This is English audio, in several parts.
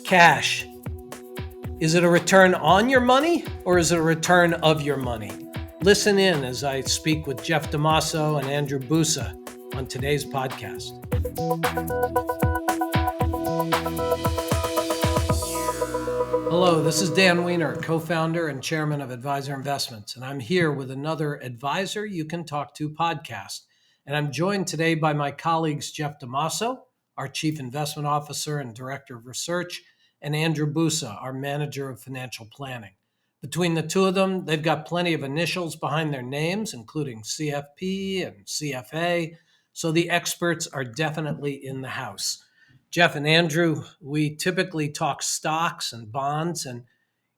Cash. Is it a return on your money or is it a return of your money? Listen in as I speak with Jeff DeMaso and Andrew Busa on today's podcast. Hello, this is Dan Wiener, co-founder and chairman of Advisor Investments, and I'm here with another Advisor You Can Talk To podcast. And I'm joined today by my colleagues Jeff DeMaso, our Chief Investment Officer and Director of Research, and Andrew Busa, our Manager of Financial Planning. Between the two of them, they've got plenty of initials behind their names, including CFP and CFA, so the experts are definitely in the house. Jeff and Andrew, we typically talk stocks and bonds, and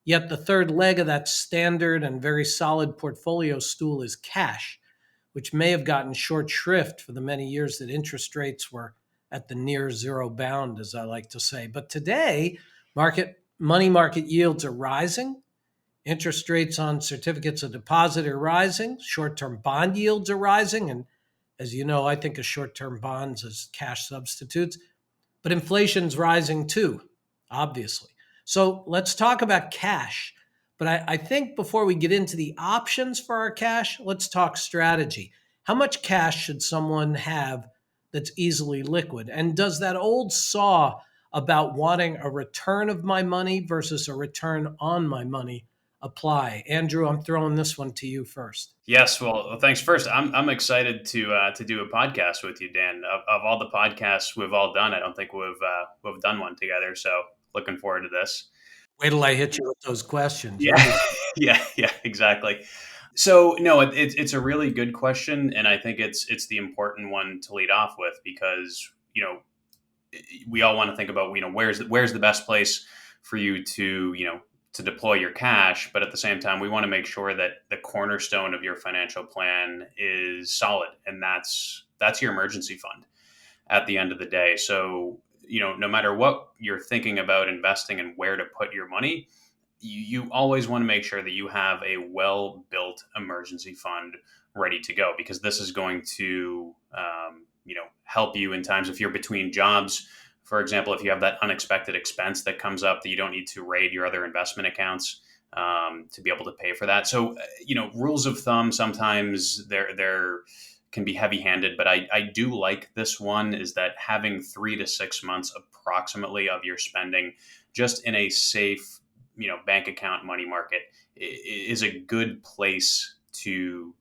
yet the third leg of that standard and very solid portfolio stool is cash, which may have gotten short shrift for the many years that interest rates were at the near zero bound, as I like to say. But today, money market yields are rising. Interest rates on certificates of deposit are rising. Short-term bond yields are rising. And as you know, I think of short-term bonds as cash substitutes. But inflation's rising too, obviously. So let's talk about cash. But I think before we get into the options for our cash, let's talk strategy. How much cash should someone have that's easily liquid? And does that old saw about wanting a return of my money versus a return on my money apply? Andrew, I'm throwing this one to you first. Yes, well, thanks. First, I'm excited to do a podcast with you, Dan. Of all the podcasts we've all done, I don't think we've done one together. So, looking forward to this. Wait till I hit you with those questions, Yeah, right? yeah, exactly. So, no, it's a really good question, and I think it's the important one to lead off with because we all want to think about where's the best place for you to deploy your cash, but at the same time we want to make sure that the cornerstone of your financial plan is solid, and that's your emergency fund at the end of the day. So no matter what you're thinking about investing and where to put your money, you always want to make sure that you have a well built emergency fund ready to go, because this is going to help you in times if you're between jobs. For example, if you have that unexpected expense that comes up that you don't need to raid your other investment accounts to be able to pay for that. So, rules of thumb, sometimes they're can be heavy-handed, but I do like this one, is that having 3 to 6 months approximately of your spending just in a safe, bank account money market is a good place to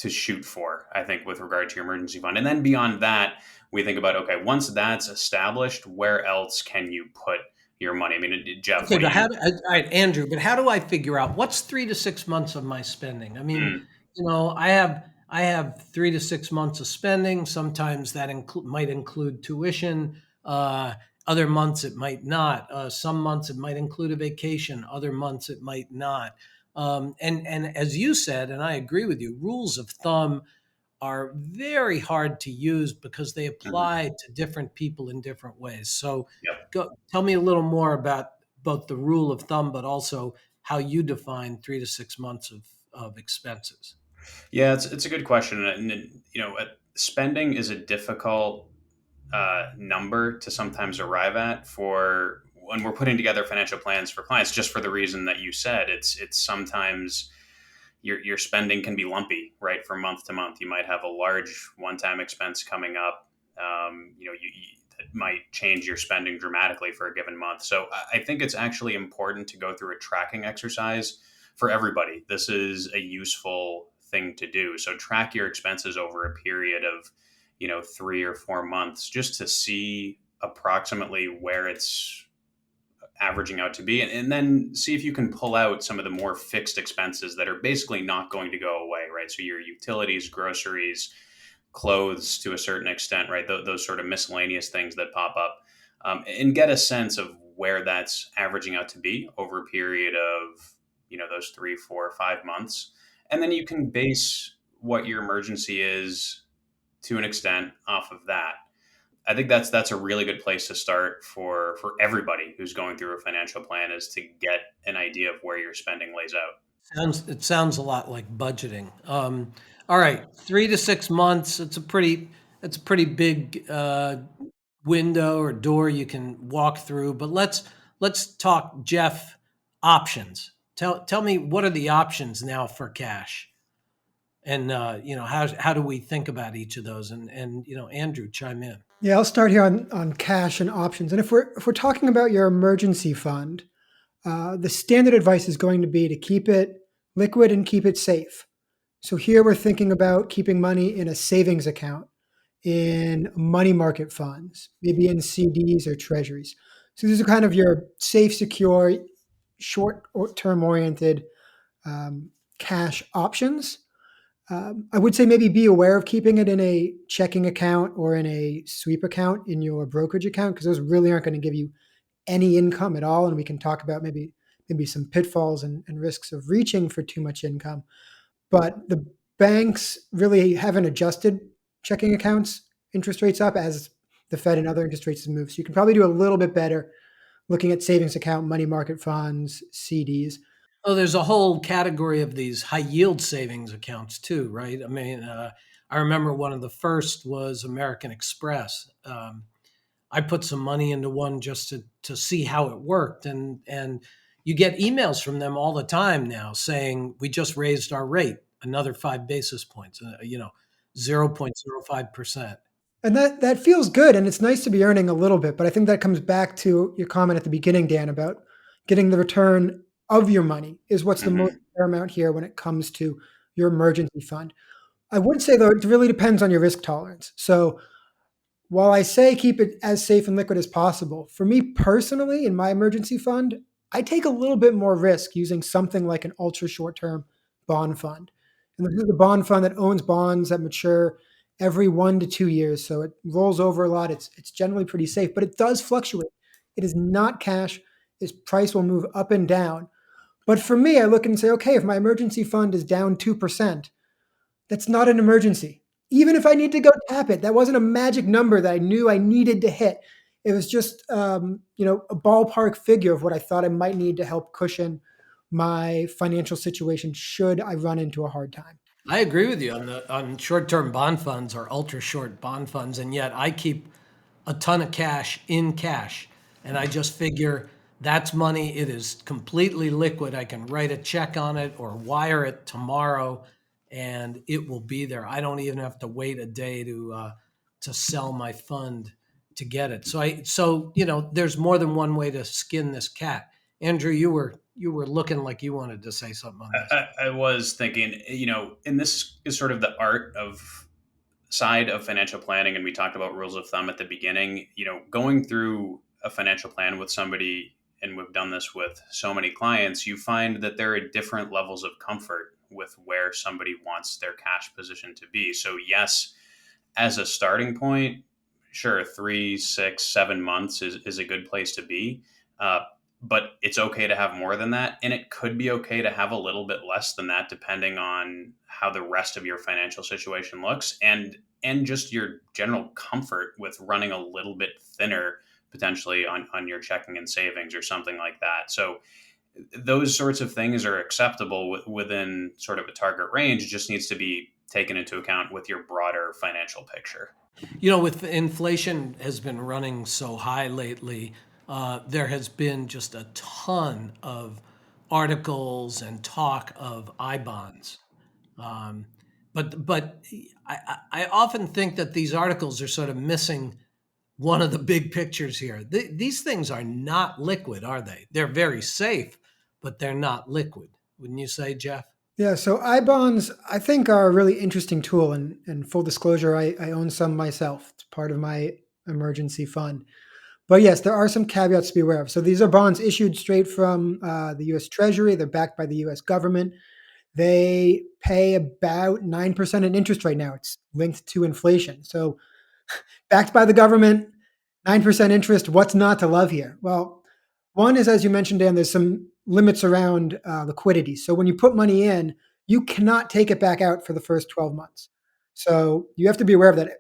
shoot for, I think, with regard to your emergency fund. And then beyond that, we think about, okay, once that's established, where else can you put your money? I mean, Jeff, Okay, what do but you? all right, Andrew, but how do I figure out what's 3 to 6 months of my spending? I mean, Mm, I have 3 to 6 months of spending. Sometimes that might include tuition. Other months it might not. Some months it might include a vacation. Other months it might not. And as you said, and I agree with you, rules of thumb are very hard to use because they mhm, apply to different people in different ways. So yep. tell me a little more about both the rule of thumb, but also how you define 3 to 6 months of expenses. Yeah, it's a good question, and spending is a difficult number to sometimes arrive at for when we're putting together financial plans for clients. Just for the reason that you said, it's sometimes your spending can be lumpy, right? From month to month, you might have a large one-time expense coming up. That might change your spending dramatically for a given month. So I think it's actually important to go through a tracking exercise for everybody. This is a useful thing to do. So track your expenses over a period of 3 or 4 months, just to see approximately where it's averaging out to be, and then see if you can pull out some of the more fixed expenses that are basically not going to go away, right? So your utilities, groceries, clothes to a certain extent, right? Those sort of miscellaneous things that pop up, and get a sense of where that's averaging out to be over a period of those 3, 4, 5 months, and then you can base what your emergency is to an extent off of that. I think that's a really good place to start for everybody who's going through a financial plan, is to get an idea of where your spending lays out. It sounds a lot like budgeting. All right, 3 to 6 months. It's a pretty big window or door you can walk through. But let's talk, Jeff, options. Tell me, what are the options now for cash? And how do we think about each of those? And Andrew, chime in. Yeah, I'll start here on cash and options. And if we're talking about your emergency fund, the standard advice is going to be to keep it liquid and keep it safe. So here we're thinking about keeping money in a savings account, in money market funds, maybe in CDs or treasuries. So these are kind of your safe, secure, short term oriented cash options. I would say maybe be aware of keeping it in a checking account or in a sweep account in your brokerage account, because those really aren't going to give you any income at all. And we can talk about maybe some pitfalls and risks of reaching for too much income. But the banks really haven't adjusted checking accounts interest rates up as the Fed and other interest rates have moved. So you can probably do a little bit better looking at savings account, money market funds, CDs. Oh, there's a whole category of these high yield savings accounts too, right? I mean, I remember one of the first was American Express. I put some money into one just to see how it worked, and you get emails from them all the time now saying we just raised our rate another 5 basis points, 0.05%. And that feels good, and it's nice to be earning a little bit, but I think that comes back to your comment at the beginning, Dan, about getting the return of your money is what's the most Hmm. paramount here when it comes to your emergency fund. I would say though, it really depends on your risk tolerance. So while I say keep it as safe and liquid as possible, for me personally, in my emergency fund, I take a little bit more risk using something like an ultra short term bond fund. And this is a bond fund that owns bonds that mature every 1 to 2 years. So it rolls over a lot. It's generally pretty safe, but it does fluctuate. It is not cash. Its price will move up and down. But for me, I look and say, okay, if my emergency fund is down 2%, that's not an emergency. Even if I need to go tap it, that wasn't a magic number that I knew I needed to hit. It was just, a ballpark figure of what I thought I might need to help cushion my financial situation should I run into a hard time. I agree with you on short-term bond funds or ultra-short bond funds, and yet I keep a ton of cash in cash, and I just figure that's money. It is completely liquid. I can write a check on it or wire it tomorrow, and it will be there. I don't even have to wait a day to sell my fund to get it. So there's more than one way to skin this cat. Andrew, you were looking like you wanted to say something on this. I was thinking, and this is sort of the art of side of financial planning. And we talked about rules of thumb at the beginning, going through a financial plan with somebody, and we've done this with so many clients, you find that there are different levels of comfort with where somebody wants their cash position to be. So yes, as a starting point, sure, 3, 6, 7 months is a good place to be. Uh, but it's okay to have more than that. And it could be okay to have a little bit less than that, depending on how the rest of your financial situation looks and just your general comfort with running a little bit thinner potentially on your checking and savings or something like that. So those sorts of things are acceptable within sort of a target range. It just needs to be taken into account with your broader financial picture. With inflation has been running so high lately, there has been just a ton of articles and talk of I bonds. Um, but I often think that these articles are sort of missing one of the big pictures here. These things are not liquid, are they? They're very safe, but they're not liquid. Wouldn't you say, Jeff? Yeah, so I bonds I think are a really interesting tool. And full disclosure, I own some myself. It's part of my emergency fund. But yes, there are some caveats to be aware of. So these are bonds issued straight from the US Treasury. They're backed by the US government. They pay about 9% in interest right now. It's linked to inflation. So backed by the government, 9% interest. What's not to love here? Well, one is, as you mentioned, Dan, there's some limits around liquidity. So when you put money in, you cannot take it back out for the first 12 months. So you have to be aware of that.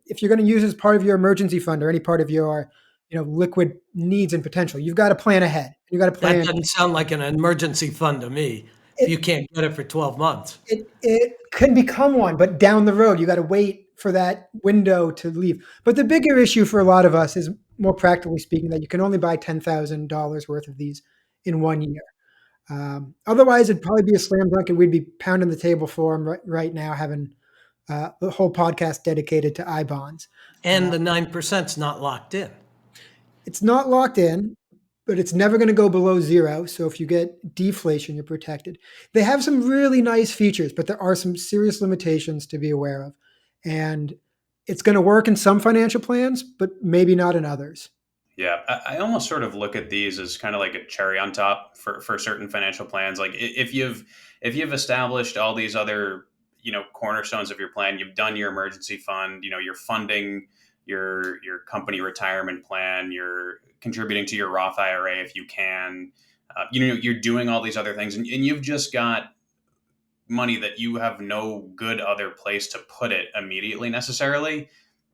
If you're going to use it as part of your emergency fund or any part of your liquid needs and potential, you've got to plan ahead. You've got to That plan. doesn't sound like an emergency fund to me if It, you can't get it for 12 months. it can become one, but down the road, you got to wait for that window to leave. But the bigger issue for a lot of us is, more practically speaking, that you can only buy $10,000 worth of these in 1 year. Otherwise, it'd probably be a slam dunk, and we'd be pounding the table for them right now, having the whole podcast dedicated to I bonds. And the 9%'s not locked in. It's not locked in, but it's never going to go below zero. So if you get deflation, you're protected. They have some really nice features, but there are some serious limitations to be aware of. And it's going to work in some financial plans, but maybe not in others. Yeah, I almost sort of look at these as kind of like a cherry on top for certain financial plans. Like if you've established all these other cornerstones of your plan, you've done your emergency fund, you're funding your company retirement plan, you're contributing to your Roth IRA if you can, you're doing all these other things, and you've just got money that you have no good other place to put it immediately necessarily.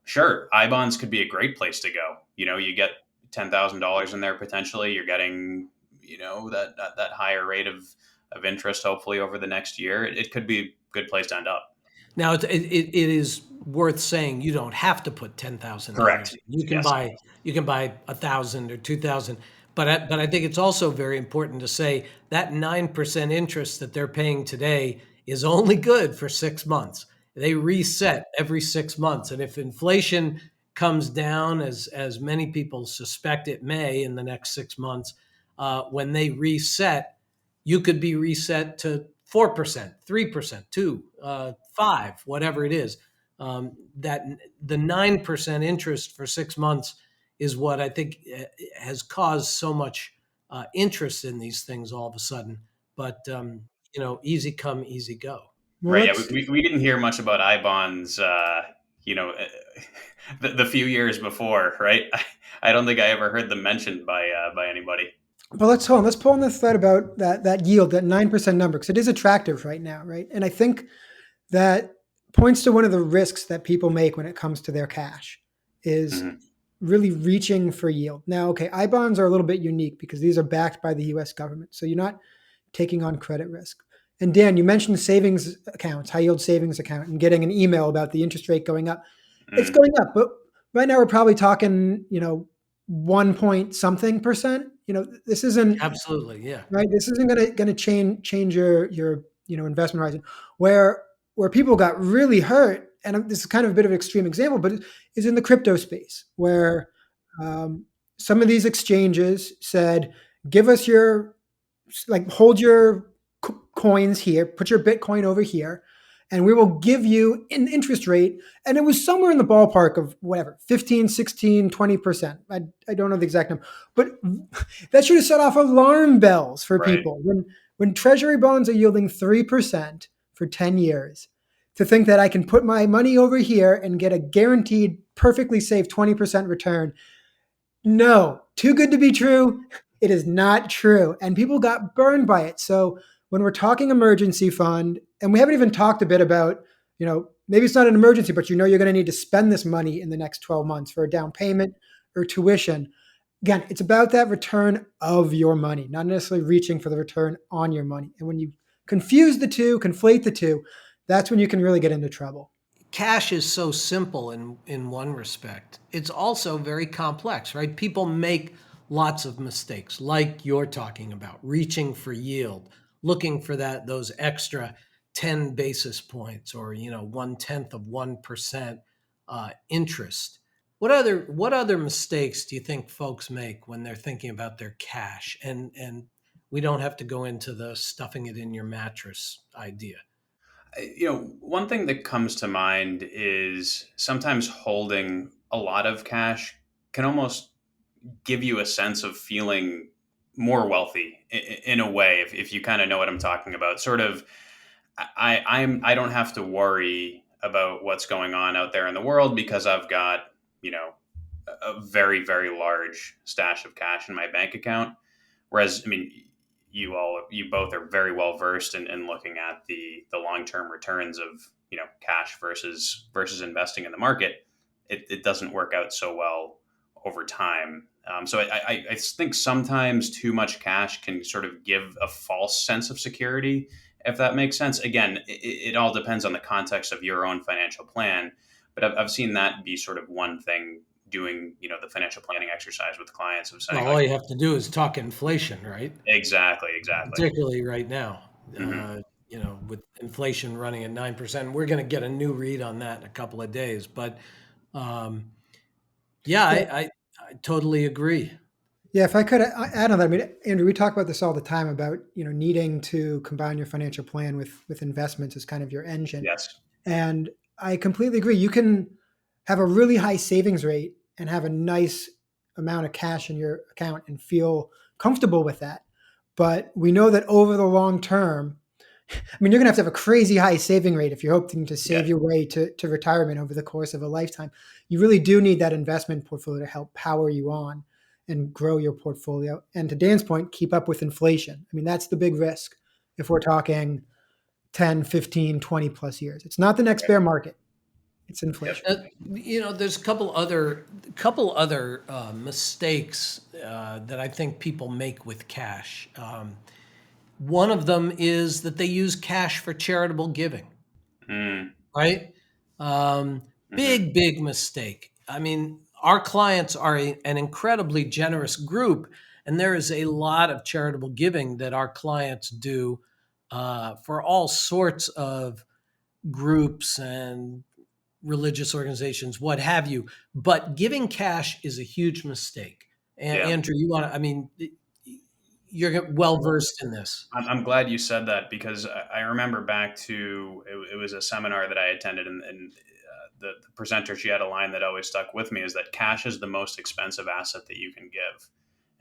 Sure, I bonds could be a great place to go. You get $10,000 in there potentially. You're getting that higher rate of interest hopefully over the next year. It could be a good place to end up. Now, it is worth saying you don't have to put $10,000. Correct. You can Yes. buy 1,000 or 2,000. But I think it's also very important to say that 9% interest that they're paying today is only good for 6 months. They reset every 6 months, and if inflation comes down, as many people suspect it may in the next 6 months, when they reset, you could be reset to 4%, 3%, 2, 5, whatever it is. That the 9% interest for 6 months is what I think has caused so much interest in these things all of a sudden. But easy come, easy go. Well, Right. Yeah. We didn't hear much about I bonds, the few years before, right? I don't think I ever heard them mentioned by anybody. but let's hold on. Let's pull on the thread about that yield, that 9% number, because it is attractive right now, right? And I think that points to one of the risks that people make when it comes to their cash is Mhm. really reaching for yield. Now, okay, I bonds are a little bit unique because these are backed by the US government. So you're not taking on credit risk. And Dan, you mentioned savings accounts, high yield savings account, and getting an email about the interest rate going up. It's Mhm. going up, but right now we're probably talking, 1 point something percent. This isn't Absolutely, yeah. right. This isn't gonna change your investment horizon. Where people got really hurt, and this is kind of a bit of an extreme example, but it is in the crypto space where some of these exchanges said, "Give us your hold your coins here, put your Bitcoin over here, and we will give you an interest rate." And it was somewhere in the ballpark of whatever, 15, 16, 20%. I don't know the exact number, but that should have set off alarm bells for Right. people. When treasury bonds are yielding 3% for 10 years, to think that I can put my money over here and get a guaranteed perfectly safe 20% return. No, too good to be true. It is not true. And people got burned by it. So when we're talking emergency fund, and we haven't even talked a bit about, maybe it's not an emergency, but you're going to need to spend this money in the next 12 months for a down payment or tuition. Again, it's about that return of your money, not necessarily reaching for the return on your money. And when you confuse the two, conflate the two, that's when you can really get into trouble. Cash is so simple in one respect. It's also very complex, right? People make lots of mistakes, like you're talking about, reaching for yield, looking for those extra 10 basis points or 1/10 of 1% interest. What other mistakes do you think folks make when they're thinking about their cash? And we don't have to go into the stuffing it in your mattress idea. One thing that comes to mind is sometimes holding a lot of cash can almost give you a sense of feeling more wealthy in a way, if you kind of know what I'm talking about. Sort of, I don't have to worry about what's going on out there in the world because I've got a very, very large stash of cash in my bank account. Whereas, I mean, you both are very well versed in looking at the long term returns of cash versus investing in the market. It doesn't work out so well over time. So I think sometimes too much cash can sort of give a false sense of security, if that makes sense. Again, it all depends on the context of your own financial plan. But I've seen that be sort of one thing doing, the financial planning exercise with clients of Well, saying all like, you have to do is talk inflation, right? exactly. Particularly right now. Hmm. With inflation running at 9%, we're going to get a new read on that in a couple of days. But um, yeah, Yeah, I totally agree. yeah. If I could add on that, I mean, Andrew, we talk about this all the time about needing to combine your financial plan with investments as kind of your engine. Yes. And I completely agree. You can have a really high savings rate and have a nice amount of cash in your account and feel comfortable with that. But we know that over the long term, I mean, you're going to have a crazy high saving rate if you're hoping to Yeah. save your way to retirement over the course of a lifetime. You really do need that investment portfolio to help power you on and grow your portfolio. And to Dan's point, keep up with inflation. I mean, that's the big risk if we're talking 10, 15, 20 plus years. It's not the next Right. bear market, it's Yep. inflation. There's a couple other mistakes that I think people make with cash. One of them is that they use cash for charitable giving, Mm, right? hmm. Big mistake. I mean, our clients are an incredibly generous group, and there is a lot of charitable giving that our clients do for all sorts of groups and religious organizations, what have you. But giving cash is a huge mistake. Yeah. Andrew, you want to, I mean, you're well versed in this. I'm glad you said that because I remember back to it was a seminar that I attended, and the presenter, she had a line that always stuck with me, is that cash is the most expensive asset that you can give,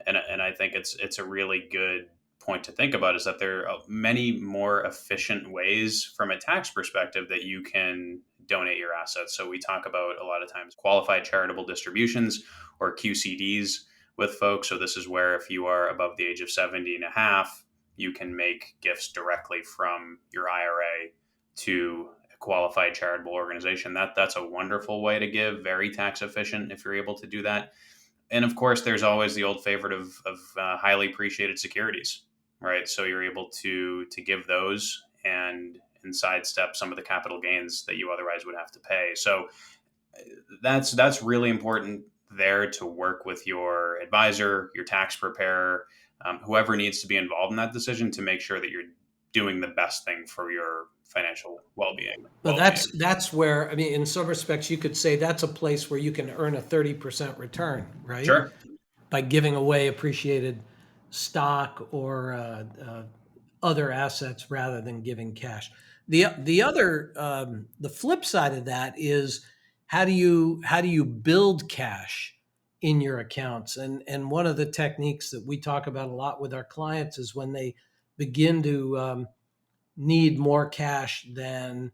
and I think it's a really good point to think about, is that there are many more efficient ways from a tax perspective that you can donate your assets. So we talk about a lot of times qualified charitable distributions, or QCDs, with folks. So this is where if you are above the age of 70 and a half, you can make gifts directly from your IRA to a qualified charitable organization. That's a wonderful way to give, very tax efficient if you're able to do that. And of course, there's always the old favorite of highly appreciated securities, right? So you're able to give those and sidestep some of the capital gains that you otherwise would have to pay. So that's really important there, to work with your advisor, your tax preparer, whoever needs to be involved in that decision, to make sure that you're doing the best thing for your financial well-being. But that's where, I mean, in some respects, you could say that's a place where you can earn a 30% return, right? Sure. By giving away appreciated stock or other assets rather than giving cash. The flip side of that is how do you build cash in your accounts? And one of the techniques that we talk about a lot with our clients is when they begin to need more cash than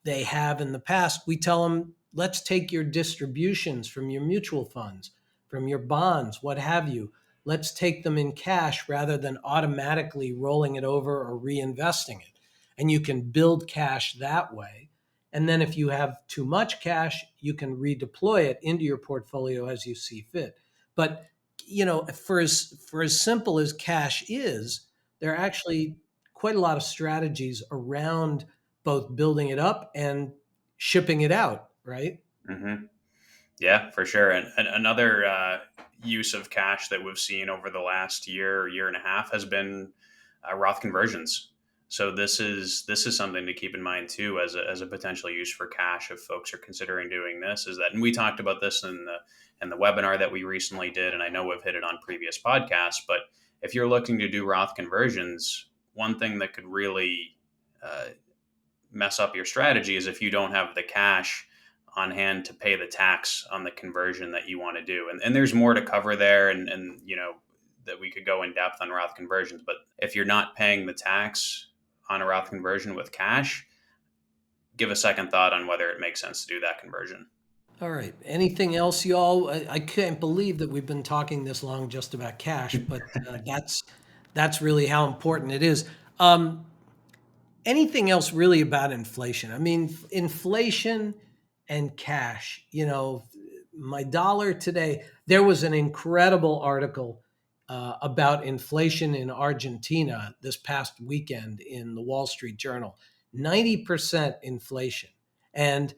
they have in the past, we tell them, let's take your distributions from your mutual funds, from your bonds, what have you. Let's take them in cash rather than automatically rolling it over or reinvesting it. And you can build cash that way. And then if you have too much cash, you can redeploy it into your portfolio as you see fit. But for as simple as cash is, there are actually quite a lot of strategies around both building it up and shipping it out, right? Hmm. Yeah, for sure. And another use of cash that we've seen over the last year and a half has been Roth conversions. So this is something to keep in mind too, as a potential use for cash if folks are considering doing this. Is that, and we talked about this in the webinar that we recently did, and I know we've hit it on previous podcasts. But if you're looking to do Roth conversions, one thing that could really mess up your strategy is if you don't have the cash on hand to pay the tax on the conversion that you want to do. And there's more to cover there, and that we could go in depth on Roth conversions. But if you're not paying the tax on a Roth conversion with cash, give a second thought on whether it makes sense to do that conversion. All right. Anything else, y'all? I can't believe that we've been talking this long just about cash, but that's really how important it is. Anything else really about inflation? I mean, inflation and cash. My dollar today. There was an incredible article about inflation in Argentina this past weekend in the Wall Street Journal. 90% inflation, and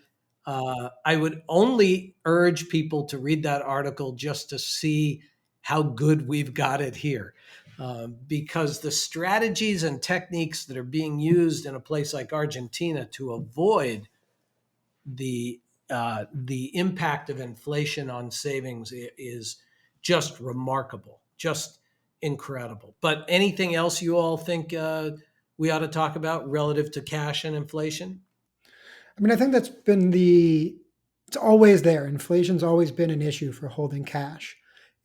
I would only urge people to read that article just to see how good we've got it here. Because the strategies and techniques that are being used in a place like Argentina to avoid the impact of inflation on savings is just remarkable, just incredible. But anything else you all think we ought to talk about relative to cash and inflation? I mean, I think it's always there. Inflation's always been an issue for holding cash.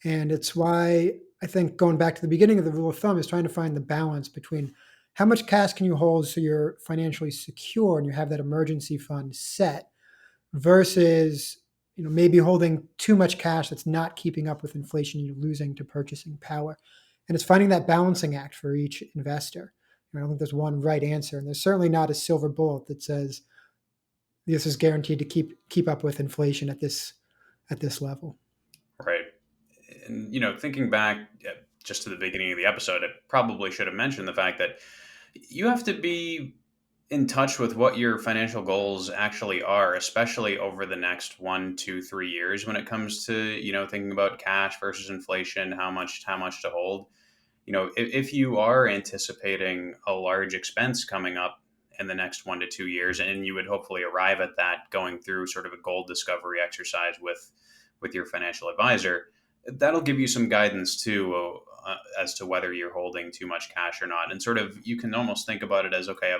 And it's why I think going back to the beginning of the rule of thumb is trying to find the balance between how much cash can you hold so you're financially secure and you have that emergency fund set versus maybe holding too much cash that's not keeping up with inflation, you're losing to purchasing power. And it's finding that balancing act for each investor. I don't think there's one right answer, and there's certainly not a silver bullet that says this is guaranteed to keep up with inflation at this level. Right. And, thinking back just to the beginning of the episode, I probably should have mentioned the fact that you have to be in touch with what your financial goals actually are, especially over the next 1, 2, 3 years when it comes to, thinking about cash versus inflation, how much to hold. If you are anticipating a large expense coming up in the next 1 to 2 years, and you would hopefully arrive at that going through sort of a goal discovery exercise with your financial advisor, that'll give you some guidance too as to whether you're holding too much cash or not. And sort of you can almost think about it as, okay,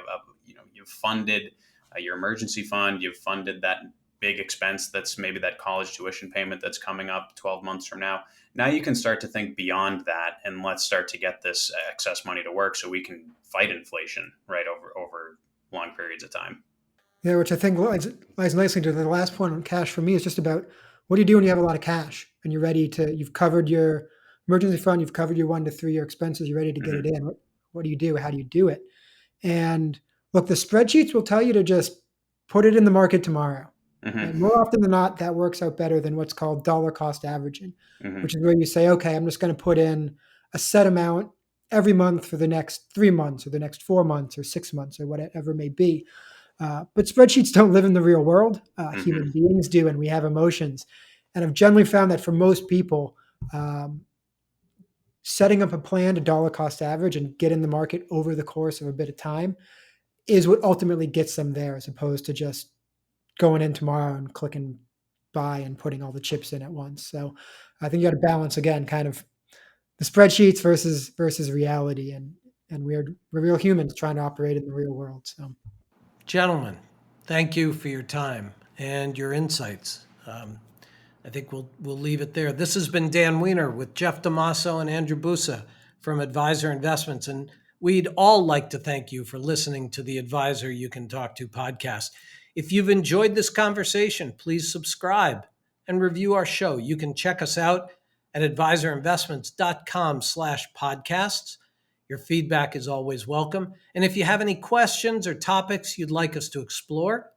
you've funded your emergency fund, you've funded that big expense that's maybe that college tuition payment that's coming up 12 months from now. Now you can start to think beyond that, and let's start to get this excess money to work so we can fight inflation right over long periods of time. Yeah, which I think lies nicely to the last point on cash for me. Is just about what do you do when you have a lot of cash and you've covered your emergency fund, you've covered your 1 to 3 year expenses, you're ready to get it in. What do you do? How do you do it? And look, the spreadsheets will tell you to just put it in the market tomorrow. And more often than not, that works out better than what's called dollar cost averaging, which is where you say, okay, I'm just going to put in a set amount every month for the next 3 months or the next 4 months or 6 months or whatever it may be. But spreadsheets don't live in the real world. Human beings do, and we have emotions. And I've generally found that for most people, setting up a plan to dollar cost average and get in the market over the course of a bit of time is what ultimately gets them there, as opposed to just going in tomorrow and clicking buy and putting all the chips in at once. So I think you got to balance again, kind of the spreadsheets versus reality, and we're real humans trying to operate in the real world. So, gentlemen, thank you for your time and your insights. I think we'll leave it there. This has been Dan Wiener with Jeff DeMaso and Andrew Busa from Advisor Investments, and we'd all like to thank you for listening to the Advisor You Can Talk To podcast. If you've enjoyed this conversation, please subscribe and review our show. You can check us out at advisorinvestments.com/podcasts. Your feedback is always welcome. And if you have any questions or topics you'd like us to explore,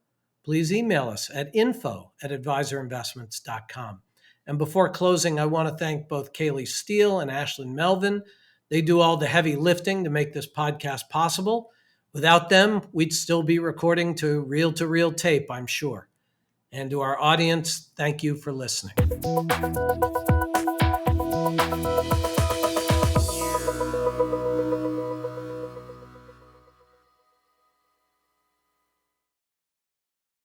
please email us at info@advisorinvestments.com. And before closing, I want to thank both Kaylee Steele and Ashlyn Melvin. They do all the heavy lifting to make this podcast possible. Without them, we'd still be recording to reel tape, I'm sure. And to our audience, thank you for listening.